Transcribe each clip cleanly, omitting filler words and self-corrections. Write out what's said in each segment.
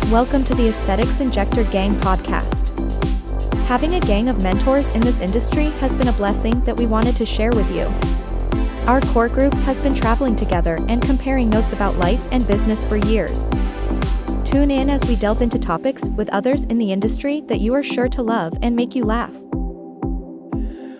Welcome to the Aesthetics Injector Gang podcast. Having a gang of mentors in this industry has been a blessing that we wanted to share with you. Our core group has been traveling together and comparing notes about life and business for years. Tune in as we delve into topics with others in the industry that you are sure to love and make you laugh.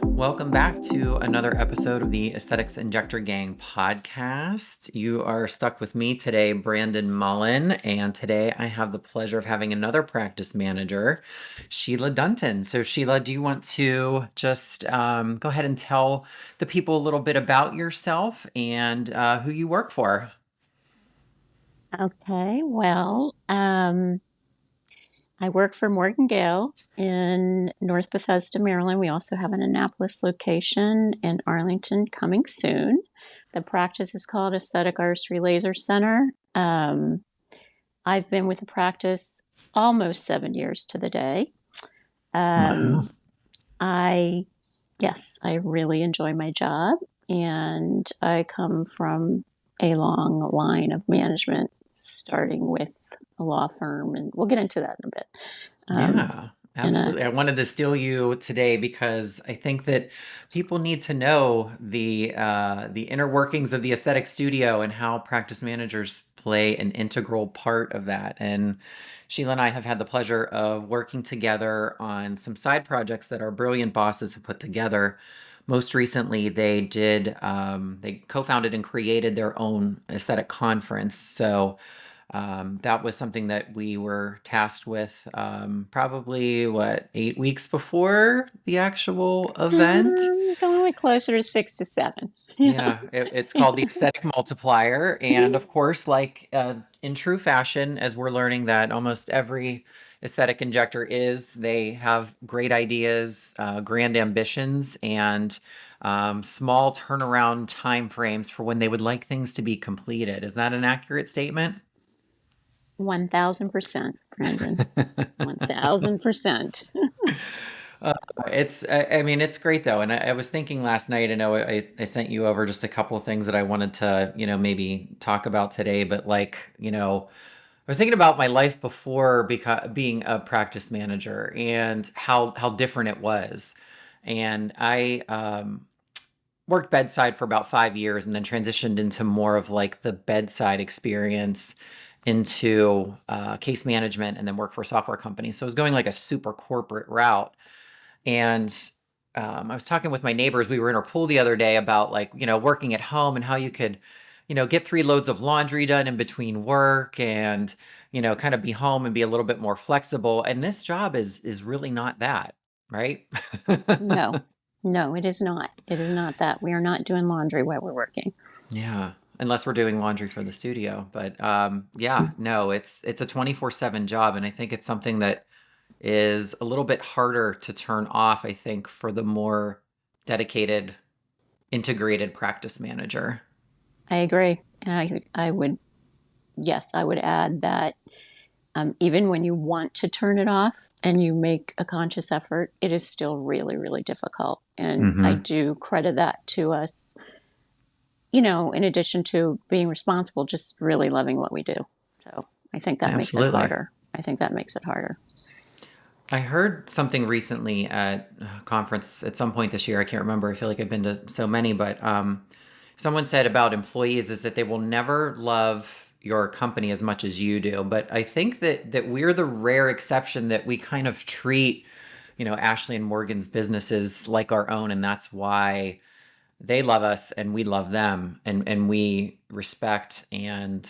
Welcome back to another episode of the Aesthetics Injector Gang podcast. You are stuck with me today, Brandon Mullen, and today I have the pleasure of having another practice manager, Sheila Dunton. So Sheila, do you want to just go ahead and tell the people a little bit about yourself and who you work for? Okay, well, I work for Morgan Gale in North Bethesda, Maryland. We also have an Annapolis location in Arlington coming soon. The practice is called Aesthetic Artistry Laser Center. I've been with the practice almost 7 years to the day. Wow. I really enjoy my job, and I come from a long line of management, starting with a law firm, and we'll get into that in a bit. Yeah, absolutely. I wanted to steal you today because I think that people need to know the inner workings of the aesthetic studio and how practice managers play an integral part of that. And Sheila and I have had the pleasure of working together on some side projects that our brilliant bosses have put together. Most recently, they co-founded and created their own aesthetic conference. So that was something that we were tasked with probably, 8 weeks before the actual event? Going closer to 6 to 7. Yeah, it's called the Aesthetic Multiplier. And of course, like in true fashion, as we're learning that almost every aesthetic injector they have great ideas, grand ambitions, and small turnaround timeframes for when they would like things to be completed. Is that an accurate statement? 1,000%, Brandon. 1,000%. It's great though. And I was thinking last night, I know I sent you over just a couple of things that I wanted to, maybe talk about today, but I was thinking about my life before being a practice manager and how different it was. And I worked bedside for about 5 years and then transitioned into more of like the bedside experience into case management and then work for a software company. So I was going like a super corporate route. And I was talking with my neighbors. We were in our pool the other day about working at home and how you could, get 3 loads of laundry done in between work and, kind of be home and be a little bit more flexible. And this job is really not that, right? No, it is not. It is not that. We are not doing laundry while we're working. Yeah. Unless we're doing laundry for the studio. But no, it's a 24/7 job. And I think it's something that is a little bit harder to turn off, I think, for the more dedicated, integrated practice manager. I agree. I would add that even when you want to turn it off and you make a conscious effort, it is still really, really difficult. And I do credit that to us, in addition to being responsible, just really loving what we do. So I think that makes it harder. I heard something recently at a conference at some point this year. I can't remember. I feel like I've been to so many, but someone said about employees is that they will never love your company as much as you do. But I think that we're the rare exception that we kind of treat, Ashley and Morgan's businesses like our own. And that's why they love us and we love them, and we respect and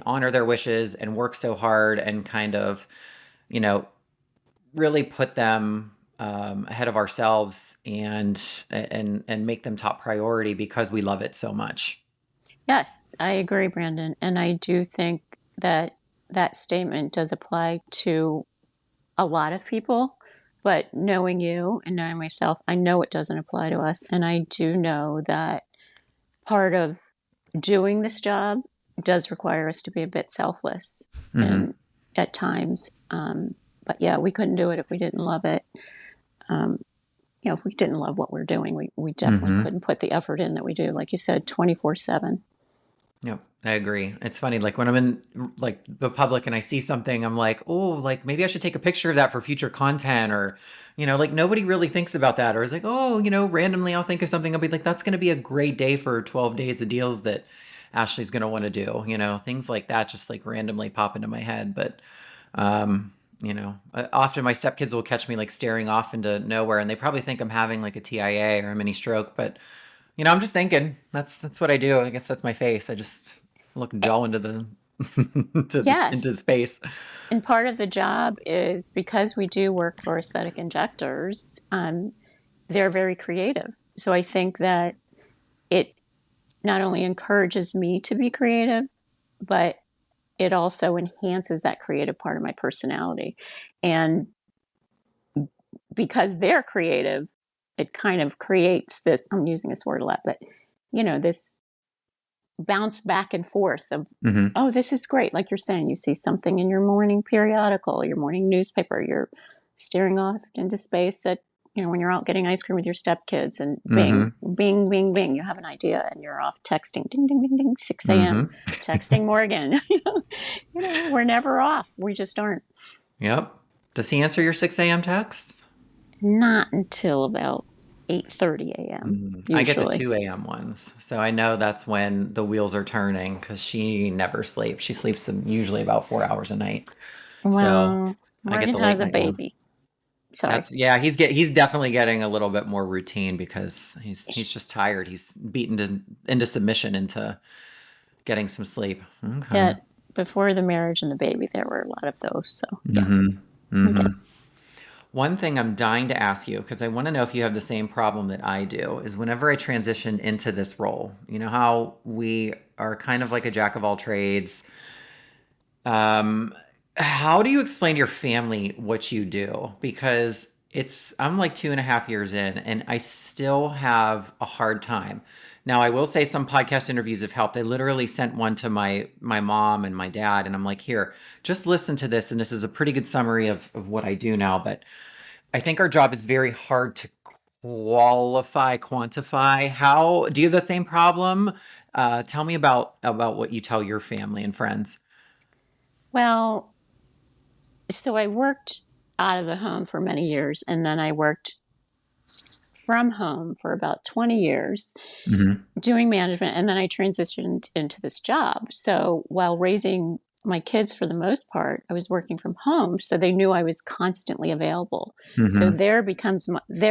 honor their wishes and work so hard and kind of, really put them ahead of ourselves and make them top priority because we love it so much. Yes, I agree, Brandon. And I do think that statement does apply to a lot of people, but knowing you and knowing myself, I know it doesn't apply to us. And I do know that part of doing this job does require us to be a bit selfless and at times. But yeah, we couldn't do it if we didn't love it. If we didn't love what we're doing, we definitely couldn't put the effort in that we do. Like you said, 24/7. Yep, I agree. It's funny, like when I'm in like the public and I see something, I'm like, oh, like maybe I should take a picture of that for future content, or like nobody really thinks about that, or it's like, oh, randomly I'll think of something. I'll be like, that's going to be a great day for 12 days of deals that Ashley's going to want to do. Things like that just like randomly pop into my head. But often my stepkids will catch me like staring off into nowhere, and they probably think I'm having like a TIA or a mini stroke, but I'm just thinking. That's what I do. I guess that's my face. I just look dull into the into Yes. space. And part of the job is because we do work for aesthetic injectors, they're very creative. So I think that it not only encourages me to be creative, but it also enhances that creative part of my personality. And because they're creative, it kind of creates this, I'm using this word a lot, but this bounce back and forth of, Hmm. oh, this is great. Like you're saying, you see something in your morning periodical, your morning newspaper, you're staring off into space at, when you're out getting ice cream with your stepkids and bing, Hmm. bing, bing, bing, you have an idea and you're off texting, ding, ding, ding, ding, 6 a.m., Hmm. texting Morgan. We're never off. We just aren't. Yep. Does he answer your 6 a.m. text? Not until about 8:30 a.m. I get the usually. 2 a.m. ones, so I know that's when the wheels are turning because she never sleeps. She sleeps usually about 4 hours a night. So Well, I get Morgan the late has a night ones. baby. Sorry. That's yeah. He's definitely getting a little bit more routine because he's just tired. He's beaten into submission into getting some sleep. Okay. Yet before the marriage and the baby, there were a lot of those. So yeah, Mm-hmm. I get Mm-hmm. it. One thing I'm dying to ask you, because I want to know if you have the same problem that I do, is whenever I transition into this role, you know how we are kind of like a jack of all trades. Um, how do you explain to your family what you do? Because I'm like 2.5 years in and I still have a hard time. Now, I will say some podcast interviews have helped. I literally sent one to my mom and my dad, and I'm like, here, just listen to this. And this is a pretty good summary of what I do now. But I think our job is very hard to quantify. How do you have that same problem? Tell me about what you tell your family and friends. Well, so I worked out of the home for many years, and then I worked from home for about 20 years Hmm. doing management, and then I transitioned into this job. So while raising my kids for the most part, I was working from home, so they knew I was constantly available. So Hmm. there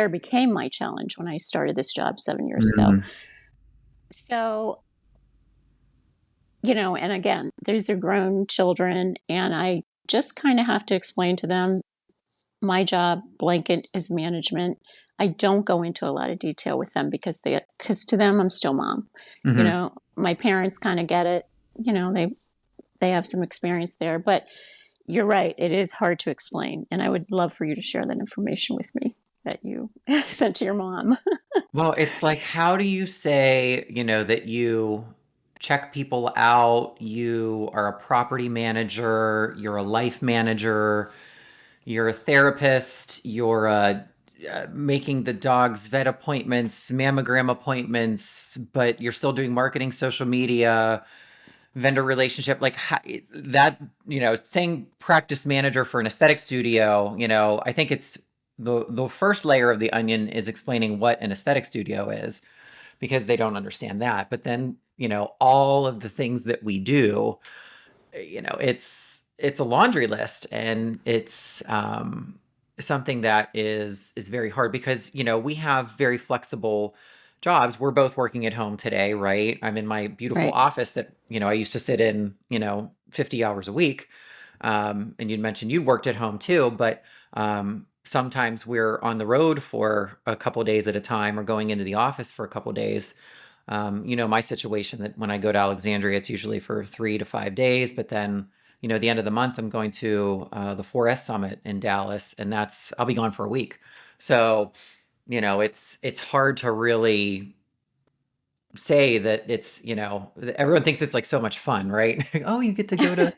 became my challenge when I started this job 7 years ago. Hmm. So and again, these are grown children, and I just kind of have to explain to them my job blanket is management. I don't go into a lot of detail with them because to them I'm still mom. Hmm. My parents kind of get it. They have some experience there, but you're right. It is hard to explain, and I would love for you to share that information with me that you sent to your mom. Well, it's like, how do you say, that you check people out, you are a property manager, you're a life manager, you're a therapist, you're making the dog's vet appointments, mammogram appointments, but you're still doing marketing, social media, vendor relationship, like that, saying practice manager for an aesthetic studio, I think it's the first layer of the onion is explaining what an aesthetic studio is because they don't understand that. But then, all of the things that we do, it's a laundry list, and it's something that is very hard because we have very flexible jobs. We're both working at home today, right? I'm in my beautiful Right. office that I used to sit in 50 hours a week. And you'd mentioned you worked at home too, but sometimes we're on the road for a couple days at a time or going into the office for a couple days. My situation that when I go to Alexandria, it's usually for 3 to 5 days, but then, at the end of the month, I'm going to the 4S Summit in Dallas, and I'll be gone for a week. So, it's hard to really say that everyone thinks it's like so much fun, right? Oh, you get to go to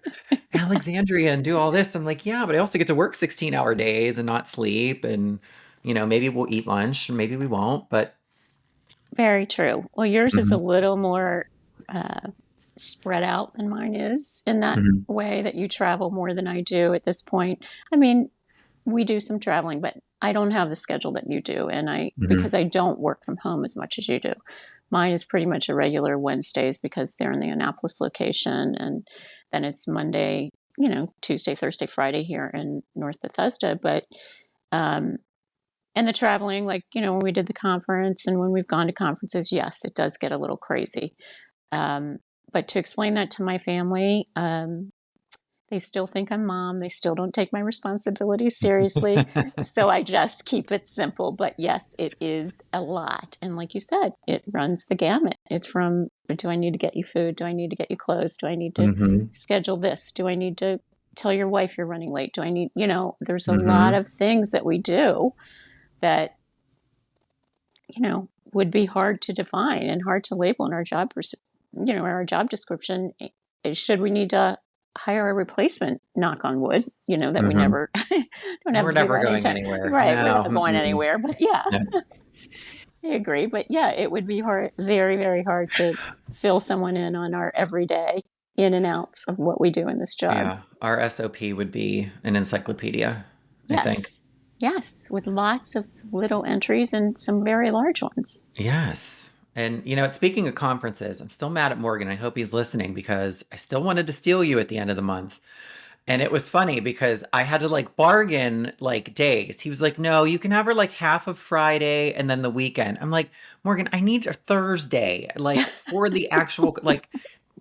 Alexandria and do all this. I'm like, yeah, but I also get to work 16-hour days and not sleep. And, maybe we'll eat lunch, maybe we won't, but Very true. Well, yours is a Mhm. little more uh, spread out than mine is in that Mhm. way, that you travel more than I do at this point. I mean, we do some traveling, but I don't have the schedule that you do, and Mhm. because I don't work from home as much as you do. Mine is pretty much a regular Wednesdays because they're in the Annapolis location, and then it's Monday, Tuesday, Thursday, Friday here in North Bethesda. But um, and the traveling, like when we did the conference and when we've gone to conferences, yes, it does get a little crazy. Um, but to explain that to my family, they still think I'm mom. They still don't take my responsibilities seriously. So I just keep it simple. But yes, it is a lot. And like you said, it runs the gamut. It's from, do I need to get you food? Do I need to get you clothes? Do I need to Mhm. schedule this? Do I need to tell your wife you're running late? Do I need, there's a lot Mhm. of things that we do that, would be hard to define and hard to label in our in our job description. Should we need to hire a replacement, knock on wood, that we Mhm. never don't have We're to do never that going anytime. anywhere. Right. We're No. not going Mm-mm. anywhere, but yeah, No. I agree. But yeah, it would be hard, very, very hard to fill someone in on our everyday in and outs of what we do in this job. Yeah. Our SOP would be an encyclopedia, I think. Yes. Yes. With lots of little entries and some very large ones. Yes. And speaking of conferences, I'm still mad at Morgan. I hope he's listening because I still wanted to steal you at the end of the month. And it was funny because I had to like bargain like days. He was like, "No, you can have her like half of Friday and then the weekend." I'm like, "Morgan, I need a Thursday like for the actual like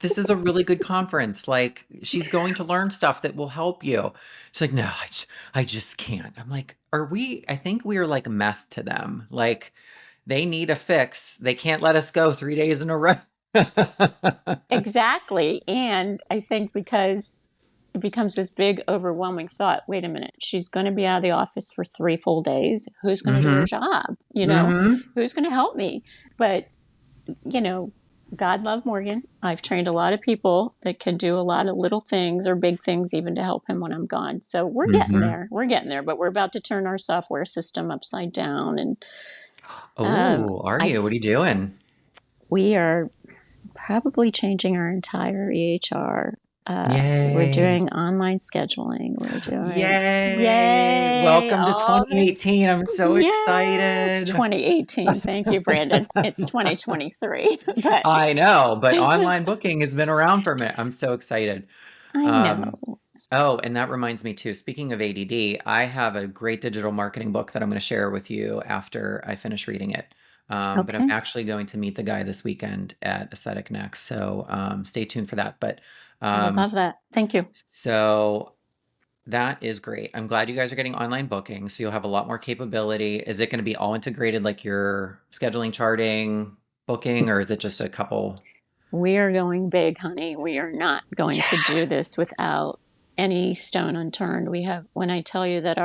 this is a really good conference. Like she's going to learn stuff that will help you." She's like, "No, I just can't." I'm like, "Are we I think we are like meth to them. Like they need a fix. They can't let us go 3 days in a row." Exactly. And I think because it becomes this big, overwhelming thought, wait a minute, she's going to be out of the office for 3 full days. Who's going to do her Mhm. job? Mhm. Who's going to help me? But, you know, God love Morgan. I've trained a lot of people that can do a lot of little things or big things even to help him when I'm gone. So we're getting Mhm. there. We're getting there, but we're about to turn our software system upside down. And Oh, are I you? What are you doing? we are probably changing our entire EHR. We're Yay. doing online scheduling. We're doing, Yay. yay, Welcome to all the, 2018. I'm so yes, excited. 2018. Thank you, Brandon. It's 2023, but I know, but online booking has been around for a minute. I'm so excited. I Um, know. oh, and that reminds me too. Speaking of ADD, I have a great digital marketing book that I'm going to share with you after I finish reading it. But I'm Okay. actually going to meet the guy this weekend at Aesthetic Next, so stay tuned for that. But I would um, love that. Thank you. so that is great. I'm glad you guys are getting online booking, so you'll have a lot more capability. Is it going to be all integrated, like your scheduling, charting, booking, or is it just a couple? We are going big, honey. We are not going to do Yes. this without any stone unturned. We have, when I tell you that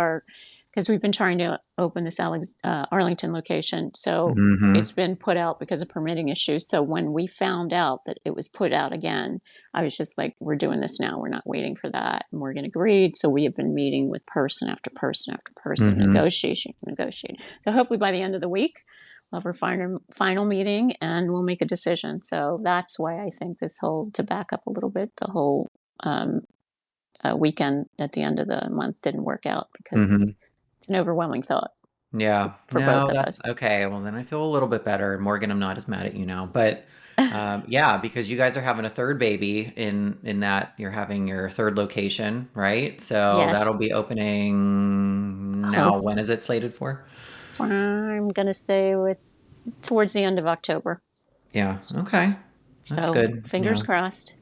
because we've been trying to open this Arlington location, so Mm-hmm. it's been put out because of permitting issues. So when we found out that it was put out again, I was just like, we're doing this now. We're not waiting for that. Morgan agreed. So we have been meeting with person after person after person, Mm-hmm. negotiating. So hopefully by the end of the week, we'll have our final meeting and we'll make a decision. So that's why I think to back up a little bit, the whole um, weekend at the end of the month didn't work out because Mm-hmm. it's an overwhelming thought Yeah. for both No, of that's us. okay. Well, then I feel a little bit better. Morgan, I'm not as mad at you now. But yeah, because you guys are having a third baby in that you're having your third location, right? So that'll be Yes. opening Oh, now. When is it slated for? I'm going to say towards the end of October. Yeah. Okay. That's So good. Yeah. fingers crossed,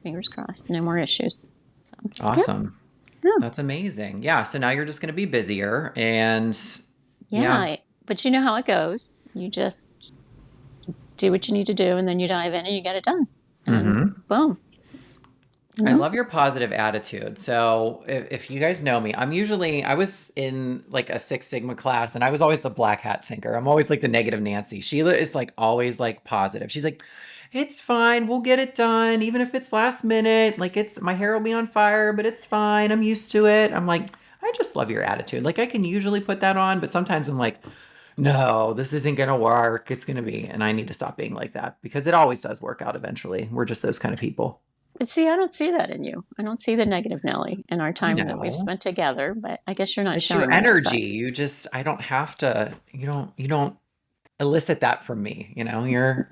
no more issues. So, yeah, Awesome. yeah, That's amazing. Yeah. So now you're just going to be busier and yeah. yeah. But you know how it goes. You just do what you need to do and then you dive in and you get it done. And Mm-hmm. boom, you I know? love your positive attitude. So if you guys know me, I was in like a Six Sigma class and I was always the black hat thinker. I'm always like the negative Nancy. Sheila is like always like positive. She's like, it's fine. We'll get it done. Even if it's last minute, like my hair will be on fire, but it's fine. I'm used to it. I'm like, I just love your attitude. Like I can usually put that on, but sometimes I'm like, no, this isn't going to work. It's going to be, and I need to stop being like that because it always does work out eventually. We're just those kind of people. But see, I don't see that in you. I don't see the negative Nelly in our time that we've No, spent together, but I guess you're not it's your showing that energy. outside. I don't have to, you don't elicit that from me. Well, you're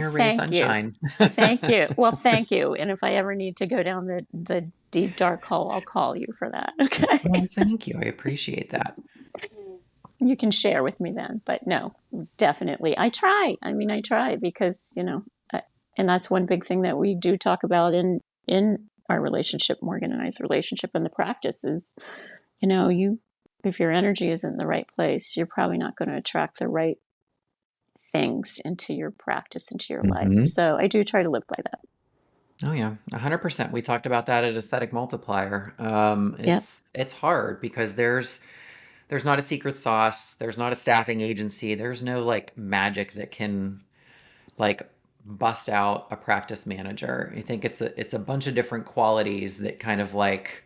a ray of thank you. sunshine. Thank you. Well, thank you. And if I ever need to go down the deep dark hole, I'll call you for that. Well, Okay. thank you. I appreciate that. You can share with me then. But no, definitely. I try. I mean, I try because, and that's one big thing that we do talk about in our relationship, Morgan and I's relationship, and the practice is, you if your energy isn't in the right place, you're probably not going to attract the right things into your practice, into your life. Hmm. So I do try to live by that. Oh yeah, 100%. We talked about that at Aesthetic Multiplier. Yep. It's hard because there's not a secret sauce. There's not a staffing agency. There's no like magic that can like bust out a practice manager. I think it's a bunch of different qualities that kind of like,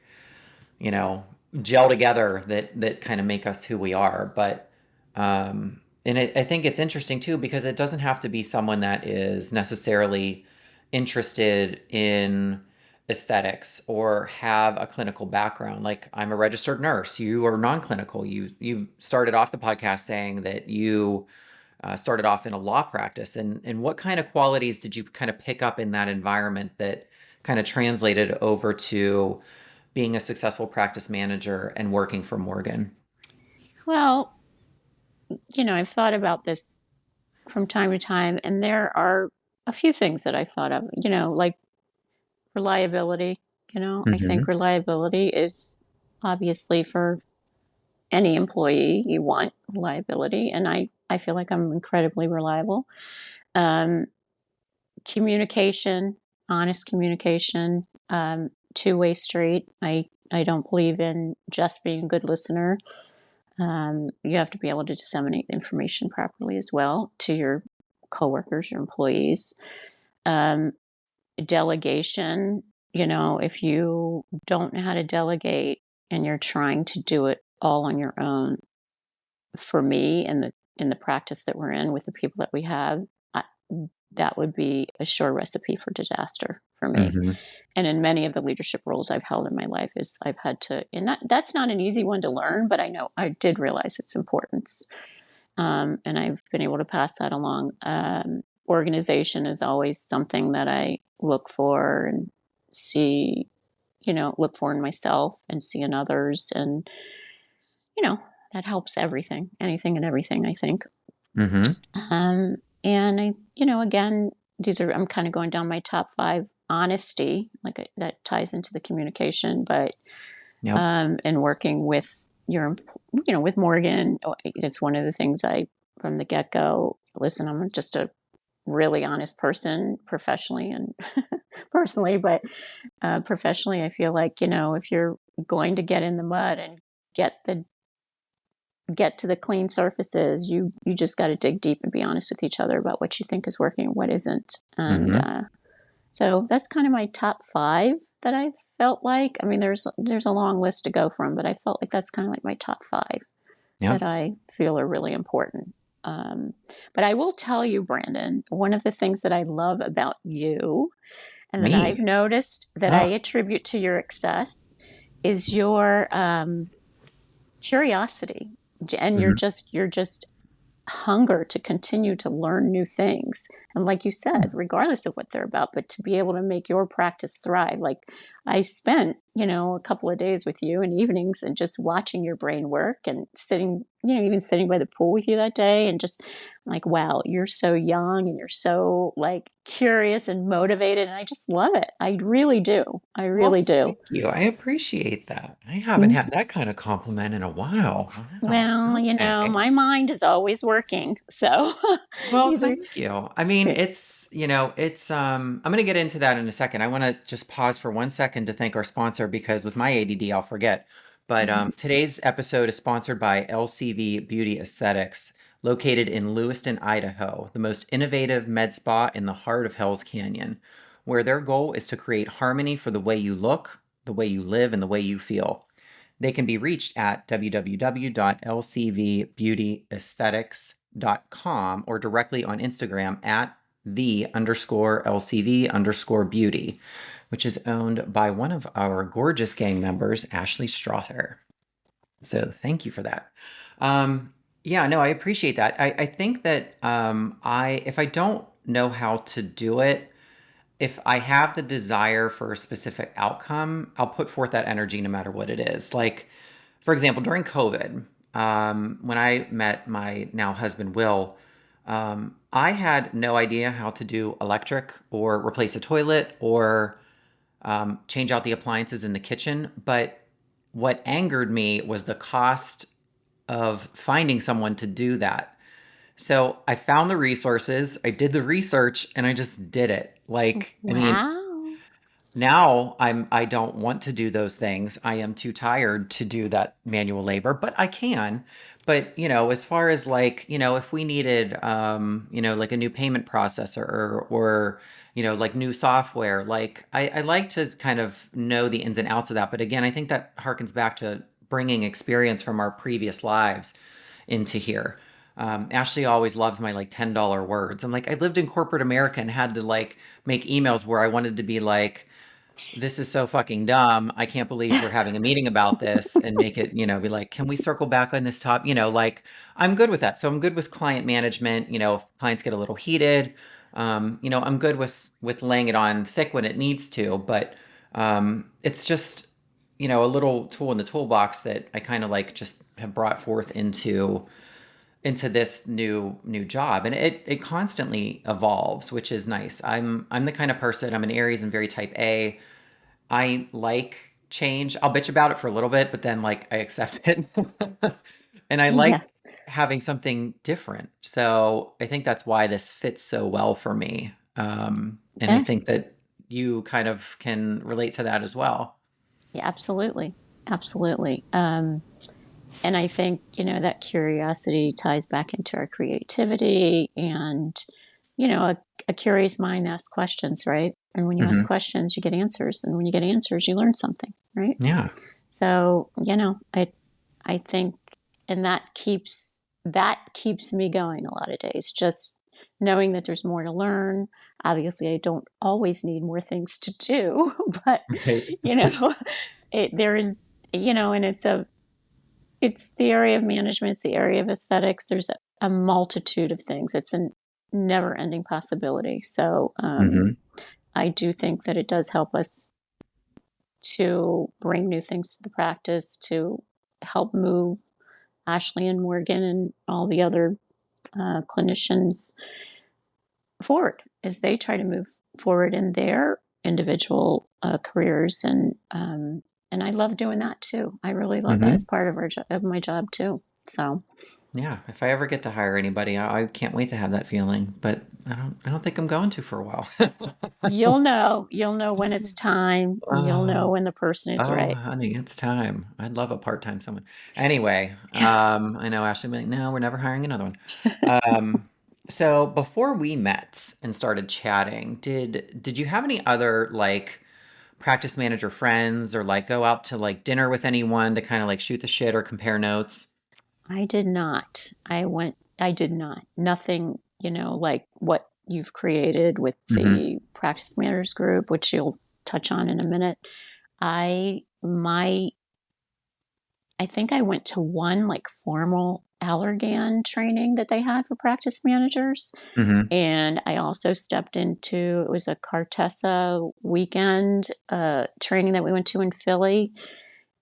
you know, gel together that kind of make us who we are. But I think it's interesting too because it doesn't have to be someone that is necessarily interested in aesthetics or have a clinical background. Like I'm a registered nurse. You are non-clinical. You started off the podcast saying that you started off in a law practice, and what kind of qualities did you kind of pick up in that environment that kind of translated over to being a successful practice manager and working for Morgan? Well, I've thought about this from time to time, and there are a few things that I thought of, like reliability. I think Hmm. reliability is obviously for any employee, you want reliability, and I feel like I'm incredibly reliable. Um, Communication, honest communication, two-way street. I don't believe in just being a good listener. You have to be able to disseminate the information properly as well to your coworkers, your employees. Um, Delegation, if you don't know how to delegate and you're trying to do it all on your own, for me in the practice that we're in with the people that we have, I, that would be a sure recipe for disaster for me. Hmm. And in many of the leadership roles I've held in my life, is I've had to, and that's not an easy one to learn, but I know I did realize its importance, and I've been able to pass that along. Organization is always something that I look for and see, look for in myself and see in others, and you know that helps everything, anything and everything, I think. Hmm. And again, these are, I'm kind of going down my top five. Honesty, like that ties into the communication, but Yep. and working with your, with Morgan, it's one of the things I, from the get go, listen, I'm just a really honest person professionally and personally, but professionally, I feel like, if you're going to get in the mud and get the get to the clean surfaces, you just got to dig deep and be honest with each other about what you think is working and what isn't. And Hmm. so that's kind of my top five that I felt like. I mean, there's a long list to go from, but I felt like that's kind of like my top five that Yep. I feel are really important. Um, but I will tell you, Brandon, one of the things that I love about you and that I've Me. noticed that I Oh. attribute to your success is your curiosity, and Hmm. you're just hunger to continue to learn new things. And like you said, regardless of what they're about, but to be able to make your practice thrive. Like I spent, a couple of days with you and evenings and just watching your brain work and sitting, even sitting by the pool with you that day, and just like, wow, you're so young and you're so like curious and motivated. And I just love it. I really do. I Well, really do. thank you. I appreciate that. I haven't had that kind of compliment in a while. Wow. Well, Okay. my mind is always working. So Well, these are, thank you. I mean, I'm going to get into that in a second. I want to just pause for 1 second to thank our sponsor because with my ADD, I'll forget. But today's episode is sponsored by LCV Beauty Aesthetics, located in Lewiston, Idaho, the most innovative med spa in the heart of Hell's Canyon, where their goal is to create harmony for the way you look, the way you live, and the way you feel. They can be reached at www.lcvbeautyaesthetics.com or directly on Instagram at the underscore LCV underscore beauty, which is owned by one of our gorgeous gang members, Ashley Strother. So thank you for that. Yeah, no, I appreciate that. I think that if I don't know how to do it, if I have the desire for a specific outcome, I'll put forth that energy no matter what it is. Like, for example, during COVID, when I met my now husband, Will, I had no idea how to do electric or replace a toilet or change out the appliances in the kitchen. But what angered me was the cost of finding someone to do that. So I found the resources, I did the research, and I just did it. Like, I mean, Wow. now I don't want to do those things. I am too tired to do that manual labor, but I can. But, as far as like, if we needed like a new payment processor or like new software, like I like to kind of know the ins and outs of that. But again, I think that harkens back to bringing experience from our previous lives into here. Ashley always loves my like $10 words. I'm like, I lived in corporate America and had to like make emails where I wanted to be like, this is so fucking dumb. I can't believe we're having a meeting about this and make it, be like, can we circle back on this top? Like I'm good with that. So I'm good with client management. Clients get a little heated. I'm good with laying it on thick when it needs to, but it's just, a little tool in the toolbox that I kind of like just have brought forth into this new job, and it constantly evolves, which is nice. I'm the kind of person, I'm an Aries and very type A. I like change. I'll bitch about it for a little bit, but then like I accept it. And I Yeah. like having something different. So I think that's why this fits so well for me. And I Yes. think that you kind of can relate to that as well. Yeah, absolutely. Absolutely. And I think, that curiosity ties back into our creativity and, a curious mind asks questions, right? And when you ask Hmm. questions, you get answers. And when you get answers, you learn something, right? Yeah. So, I think, and that keeps me going a lot of days, just knowing that there's more to learn. Obviously, I don't always need more things to do, but Right. you know, there is, and it's the area of management, it's the area of aesthetics. There's a multitude of things. It's a never-ending possibility. So Hmm. I do think that it does help us to bring new things to the practice, to help move Ashley and Morgan and all the other clinicians forward as they try to move forward in their individual careers. And I love doing that too. I really love that as Hmm. part of of my job too. So Yeah, if I ever get to hire anybody, I can't wait to have that feeling. But I don't think I'm going to for a while. you'll know when it's time. You'll know Oh, when the person is oh, right. honey, it's time. I'd love a part-time someone. Anyway, I know Ashley will be like, no, we're never hiring another one. So before we met and started chatting, did you have any other like practice manager friends or like go out to like dinner with anyone to kind of like shoot the shit or compare notes? I did not. I did not. Nothing, like what you've created with Hmm. the practice managers group, which you'll touch on in a minute. I, my, I think I went to one like formal Allergan training that they had for practice managers. Hmm. And I also stepped into, it was a Cartessa weekend training that we went to in Philly.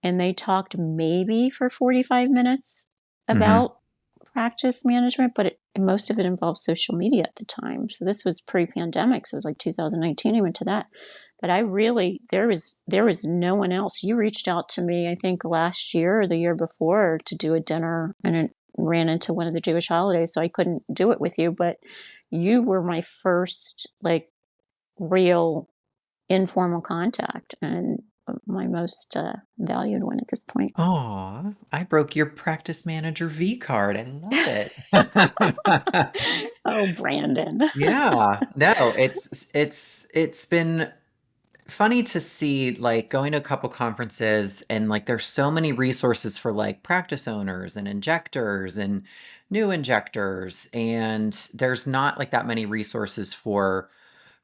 And they talked maybe for 45 minutes Hmm. about practice management, but most of it involved social media at the time. So this was pre-pandemic, so it was like 2019. I went to that, but I really there was no one else. You reached out to me, I think last year or the year before, to do a dinner, and it ran into one of the Jewish holidays, so I couldn't do it with you. But you were my first like real informal contact, and my most valued one at this point. Aw, I broke your practice manager V card. I love it. Oh, Brandon. Yeah. No, it's been funny to see like going to a couple conferences and like there's so many resources for like practice owners and injectors and new injectors, and there's not like that many resources for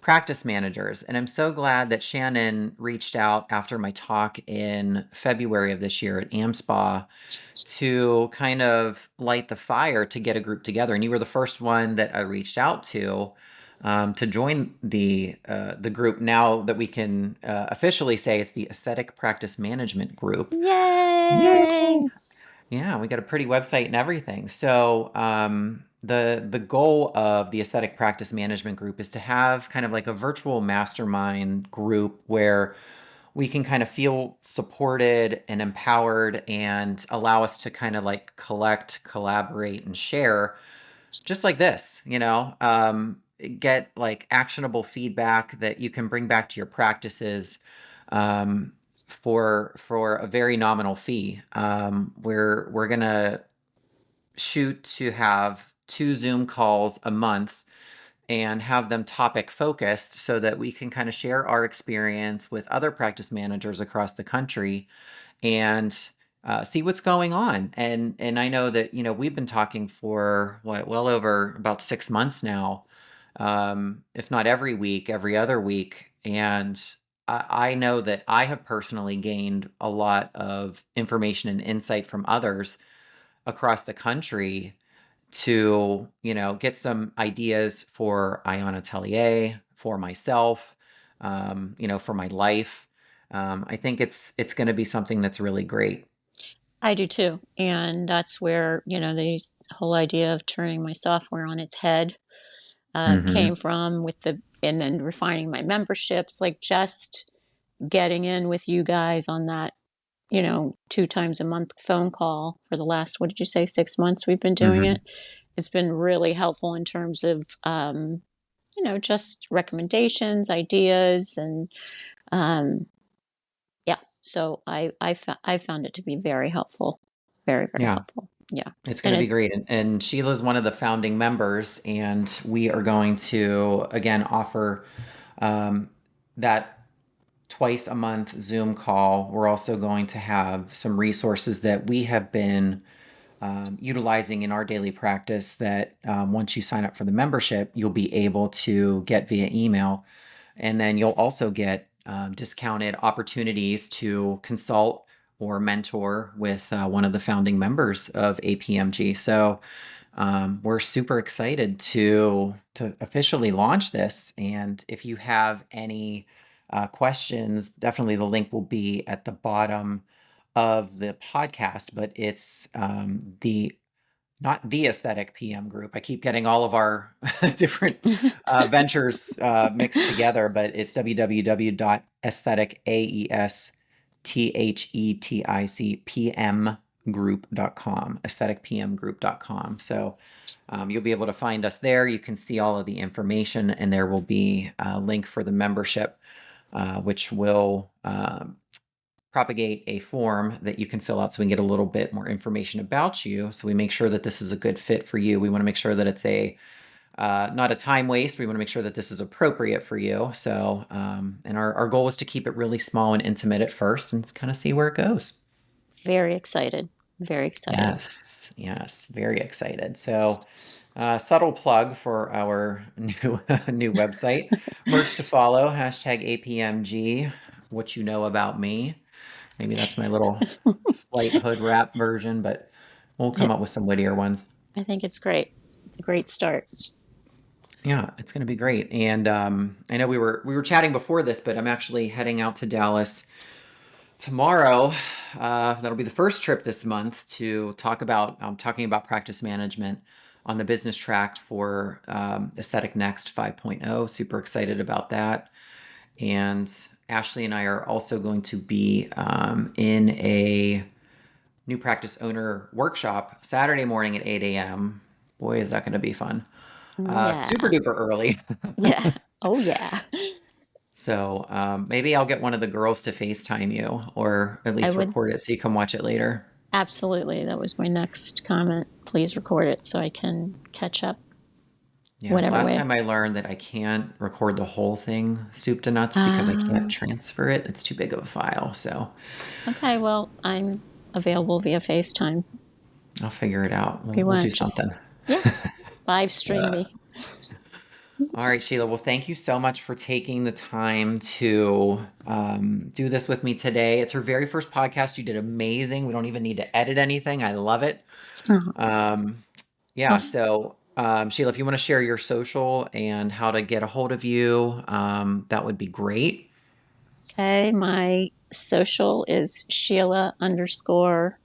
practice managers. And I'm so glad that Shannon reached out after my talk in February of this year at AmSpa to kind of light the fire to get a group together. And you were the first one that I reached out to join the group. Now that we can officially say it's the Aesthetic Practice Management Group. Yay! Yay! Yeah, we got a pretty website and everything. So the goal of the Aesthetic Practice Management Group is to have kind of like a virtual mastermind group where we can kind of feel supported and empowered and allow us to kind of like collect, collaborate, and share just like this, get like actionable feedback that you can bring back to your practices um, for a very nominal fee. We're gonna shoot to have 2 Zoom calls a month and have them topic focused so that we can kind of share our experience with other practice managers across the country and see what's going on. And I know that we've been talking for what, well over about 6 months now, if not every week, every other week. And I know that I have personally gained a lot of information and insight from others across the country to get some ideas for Ion Atelier, for myself, for my life. I think it's going to be something that's really great. I do too. And that's where, the whole idea of turning my software on its head Hmm. came from and then refining my memberships, like just getting in with you guys on that, 2 times a month phone call for the last, what did you say, 6 months we've been doing Hmm. it. It's been really helpful in terms of, just recommendations, ideas, and um, yeah. So I found it to be very helpful, very, very Yeah, helpful. Yeah. it's going And to be it, great. And Sheila's one of the founding members, and we are going to again offer um, that twice a month Zoom call. We're also going to have some resources that we have been utilizing in our daily practice that once you sign up for the membership, you'll be able to get via email. And then you'll also get discounted opportunities to consult or mentor with one of the founding members of APMG. So we're super excited to officially launch this. And if you have any questions, definitely the link will be at the bottom of the podcast. But it's the not the Aesthetic PM Group. I keep getting all of our different ventures mixed together, but it's www.aestheticgroup.com, aestheticpmgroup.com. So you'll be able to find us there. You can see all of the information, and there will be a link for the membership, which will propagate a form that you can fill out so we can get a little bit more information about you. So we make sure that this is a good fit for you. We want to make sure that it's a not a time waste. We want to make sure that this is appropriate for you. So, and our goal is to keep it really small and intimate at first and kind of see where it goes. very excited, very excited. Yes, yes, very excited. So, subtle plug for our new website, merch to follow, hashtag APMG, what you know about me. Maybe that's my little slight hood rap version, but we'll come I, up with some wittier ones. I think it's great. It's a great start. Yeah, it's going to be great. And I know we were chatting before this, but I'm actually heading out to Dallas tomorrow. That'll be the first trip this month to talking about practice management on the business track for Aesthetic Next 5.0. Super excited about that. And Ashley and I are also going to be in a new practice owner workshop Saturday morning at 8 a.m. Boy, is that going to be fun. Super Yeah. duper early. Yeah. Oh, yeah. So maybe I'll get one of the girls to FaceTime you or at I least would record it so you can watch it later. absolutely. That was my next comment. Please record it so I can catch up. Yeah. whatever Last way. time I learned that I can't record the whole thing soup to nuts because I Ah, can't transfer it. It's too big of a file. So okay. Well, I'm available via FaceTime I'll figure it out. if you We'll do want. Just, something. yeah, live stream me. All right, Sheila. Well, thank you so much for taking the time to do this with me today. It's her very first podcast. You did amazing. We don't even need to edit anything. I love it. Oh, Um, yeah. well, So, Sheila, if you want to share your social and how to get a hold of you, that would be great. okay. My social is Sheila underscore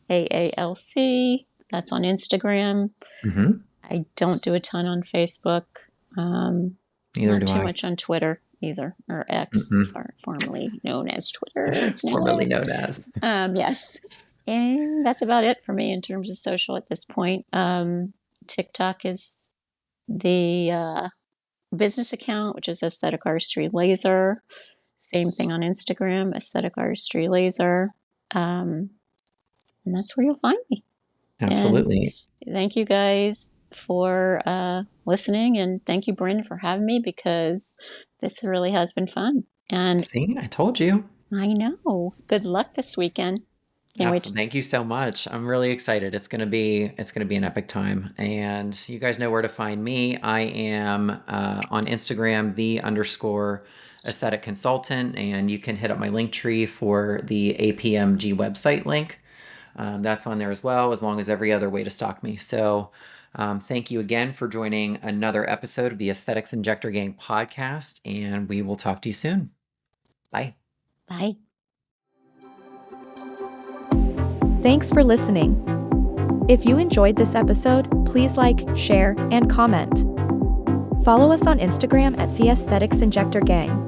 AALC. That's on Instagram. Hmm. I don't do a ton on Facebook. Um, Neither Not do too I. much on Twitter either, or X, Mm-mm. sorry, formerly known as Twitter. It's now Formerly X. known as. Yes. And that's about it for me in terms of social at this point. TikTok is the business account, which is Aesthetic Artistry Laser. Same thing on Instagram, Aesthetic Artistry Laser. And that's where you'll find me. And Absolutely. thank you guys for listening. And thank you, Brandon, for having me because this really has been fun. And See, I told you. I know. Good luck this weekend. Can't wait Absolutely. Thank you so much. I'm really excited. It's gonna be an epic time. And you guys know where to find me. I am on Instagram, the underscore aesthetic consultant, and you can hit up my link tree for the APMG website link. That's on there as well, as long as every other way to stalk me. So thank you again for joining another episode of the Aesthetics Injector Gang podcast, and we will talk to you soon. Bye. Bye. Thanks for listening. If you enjoyed this episode, please like, share, and comment. Follow us on Instagram at The Aesthetics Injector Gang.